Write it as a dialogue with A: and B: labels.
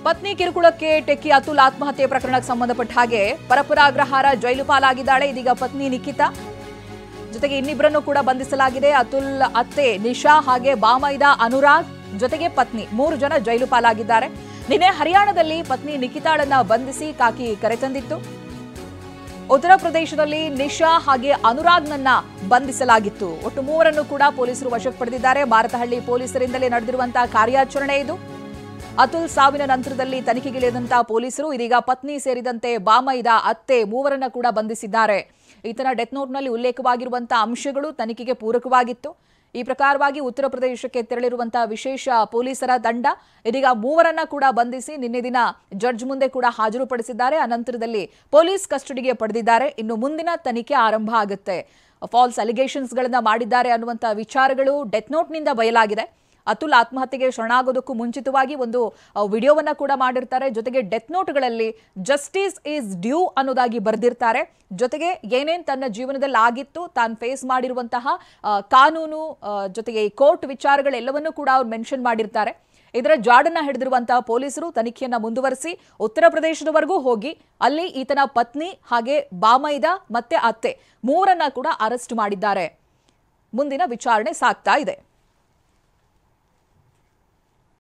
A: ಪತ್ನಿ ಕಿರುಕುಳಕ್ಕೆ ಟೆಕ್ಕಿ ಅತುಲ್ ಆತ್ಮಹತ್ಯೆ ಪ್ರಕರಣಕ್ಕೆ ಸಂಬಂಧಪಟ್ಟ ಹಾಗೆ ಪರಪುರ ಅಗ್ರಹಾರ ಜೈಲು ಪಾಲಾಗಿದ್ದಾಳೆ. ಇದೀಗ ಪತ್ನಿ ನಿಖಿತಾ ಜೊತೆಗೆ ಇನ್ನಿಬ್ಬರನ್ನು ಕೂಡ ಬಂಧಿಸಲಾಗಿದೆ. ಅತುಲ್ ಅತ್ತೆ ನಿಶಾ ಹಾಗೆ ಬಾಮೈದ ಅನುರಾಗ್ ಜೊತೆಗೆ ಪತ್ನಿ 3 ಜನ ಜೈಲು ಪಾಲಾಗಿದ್ದಾರೆ. ನಿನ್ನೆ ಹರಿಯಾಣದಲ್ಲಿ ಪತ್ನಿ ನಿಖಿತಾಳನ್ನ ಬಂಧಿಸಿ ಕಾಕಿ ಕರೆತಂದಿತ್ತು. ಉತ್ತರ ಪ್ರದೇಶದಲ್ಲಿ ನಿಶಾ ಹಾಗೆ ಅನುರಾಗ್ನನ್ನ ಬಂಧಿಸಲಾಗಿತ್ತು. ಒಟ್ಟು 3ರನ್ನು ಕೂಡ ಪೊಲೀಸರು ವಶಕ್ಕೆ ಪಡೆದಿದ್ದಾರೆ. ಮಾರತಹಳ್ಳಿ ಪೊಲೀಸರಿಂದಲೇ ನಡೆದಿರುವಂತಹ ಕಾರ್ಯಾಚರಣೆ ಇದು. ಅತುಲ್ ಸಾವಿನ ನಂತರದಲ್ಲಿ ತನಿಖೆಗಿಳಿದಂತಹ ಪೊಲೀಸರು ಇದೀಗ ಪತ್ನಿ ಸೇರಿದಂತೆ ಬಾಮೈದ ಅತ್ತೆ 3ರನ್ನ ಕೂಡ ಬಂಧಿಸಿದ್ದಾರೆ. ಈತನ ಡೆತ್ ನೋಟ್ನಲ್ಲಿ ಉಲ್ಲೇಖವಾಗಿರುವಂತಹ ಅಂಶಗಳು ತನಿಖೆಗೆ ಪೂರಕವಾಗಿತ್ತು. ಈ ಪ್ರಕಾರವಾಗಿ ಉತ್ತರ ಪ್ರದೇಶಕ್ಕೆ ತೆರಳಿರುವಂತಹ ವಿಶೇಷ ಪೊಲೀಸರ ತಂಡ ಇದೀಗ 3ರನ್ನ ಕೂಡ ಬಂಧಿಸಿ ನಿನ್ನೆ ದಿನ ಜಡ್ಜ್ ಮುಂದೆ ಕೂಡ ಹಾಜರುಪಡಿಸಿದ್ದಾರೆ. ಅನಂತರದಲ್ಲಿ ಪೊಲೀಸ್ ಕಸ್ಟಡಿಗೆ ಪಡೆದಿದ್ದಾರೆ. ಇನ್ನು ಮುಂದಿನ ತನಿಖೆ ಆರಂಭ ಆಗುತ್ತೆ. ಫಾಲ್ಸ್ ಅಲಿಗೇಷನ್ಸ್ಗಳನ್ನ ಮಾಡಿದ್ದಾರೆ ಅನ್ನುವಂತಹ ವಿಚಾರಗಳು ಡೆತ್ ನೋಟ್ನಿಂದ ಬಯಲಾಗಿದೆ. ಅತುಲ್ ಆತ್ಮಹತ್ಯೆಗೆ ಶರಣಾಗೋದಕ್ಕೂ ಮುಂಚಿತವಾಗಿ ಒಂದು ವಿಡಿಯೋವನ್ನ ಕೂಡ ಮಾಡಿರ್ತಾರೆ. ಜೊತೆಗೆ ಡೆತ್ ನೋಟ್ಗಳಲ್ಲಿ ಜಸ್ಟಿಸ್ ಈಸ್ ಡ್ಯೂ ಅನ್ನೋದಾಗಿ ಬರೆದಿರ್ತಾರೆ. ಜೊತೆಗೆ ಏನೇನ್ ತನ್ನ ಜೀವನದಲ್ಲಿ ಆಗಿತ್ತು, ತಾನು ಫೇಸ್ ಮಾಡಿರುವಂತಹ ಕಾನೂನು ಜೊತೆಗೆ ಈ ಕೋರ್ಟ್ ವಿಚಾರಗಳೆಲ್ಲವನ್ನೂ ಕೂಡ ಅವ್ರು ಮೆನ್ಷನ್ ಮಾಡಿರ್ತಾರೆ. ಇದರ ಜಾಡನ್ನ ಹಿಡಿದಿರುವಂತಹ ಪೊಲೀಸರು ತನಿಖೆಯನ್ನ ಮುಂದುವರಿಸಿ ಉತ್ತರ ಪ್ರದೇಶದವರೆಗೂ ಹೋಗಿ ಅಲ್ಲಿ ಈತನ ಪತ್ನಿ ಹಾಗೆ ಬಾಮೈದ ಮತ್ತೆ ಅತ್ತೆ 3ರನ್ನ ಕೂಡ ಅರೆಸ್ಟ್ ಮಾಡಿದ್ದಾರೆ. ಮುಂದಿನ ವಿಚಾರಣೆ ಸಾಗ್ತಾ ಇದೆ.